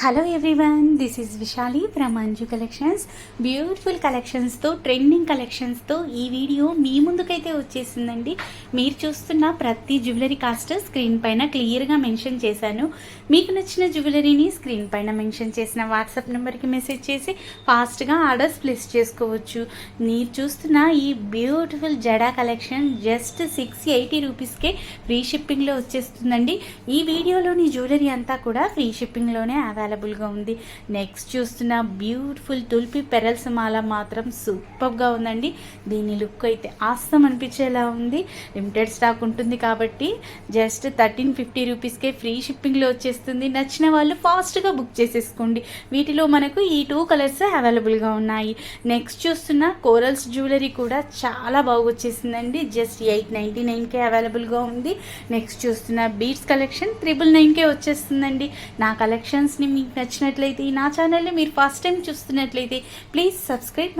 Hello everyone, this is Vishali from Anju collections. Beautiful కలెక్షన్స్తో, trending కలెక్షన్స్తో ఈ వీడియో మీ ముందుకైతే వచ్చేసిందండి. మీరు చూస్తున్న ప్రతి జ్యువెలరీ కాస్ట్ స్క్రీన్ పైన క్లియర్గా మెన్షన్ చేశాను. మీకు నచ్చిన జ్యువెలరీని స్క్రీన్ పైన మెన్షన్ చేసిన వాట్సాప్ నెంబర్కి మెసేజ్ చేసి ఫాస్ట్గా ఆర్డర్స్ ప్లేస్ చేసుకోవచ్చు. మీరు చూస్తున్న ఈ బ్యూటిఫుల్ జడా కలెక్షన్ జస్ట్ 680 రూపీస్కే ఫ్రీ షిప్పింగ్లో వచ్చేస్తుందండి. ఈ వీడియోలోని జ్యువెలరీ అంతా కూడా ఫ్రీ షిప్పింగ్లోనే అవైలబుల్గా ఉంది. నెక్స్ట్ చూస్తున్న బ్యూటిఫుల్ తుల్పి పెరల్స్ మాల మాత్రం సూపర్గా ఉందండి. దీని లుక్ అయితే ఆస్తం అనిపించేలా ఉంది. లిమిటెడ్ స్టాక్ ఉంటుంది కాబట్టి జస్ట్ 1350 రూపీస్కే ఫ్రీ షిప్పింగ్లో వచ్చేస్తుంది. నచ్చిన వాళ్ళు ఫాస్ట్గా బుక్ చేసేసుకోండి. వీటిలో మనకు ఈ 2 కలర్స్ అవైలబుల్గా ఉన్నాయి. నెక్స్ట్ చూస్తున్న కోరల్స్ జ్యువెలరీ కూడా చాలా బాగా వచ్చేసిందండి. జస్ట్ 899కే అవైలబుల్గా ఉంది. నెక్స్ట్ చూస్తున్న బీడ్స్ కలెక్షన్ 999కే వచ్చేస్తుందండి. నా కలెక్షన్స్ని మీకు నచ్చినట్లయితే, నా ఛానల్ని మీరు ఫస్ట్ టైం చూస్తున్నట్లయితే ప్లీజ్ సబ్స్క్రైబ్.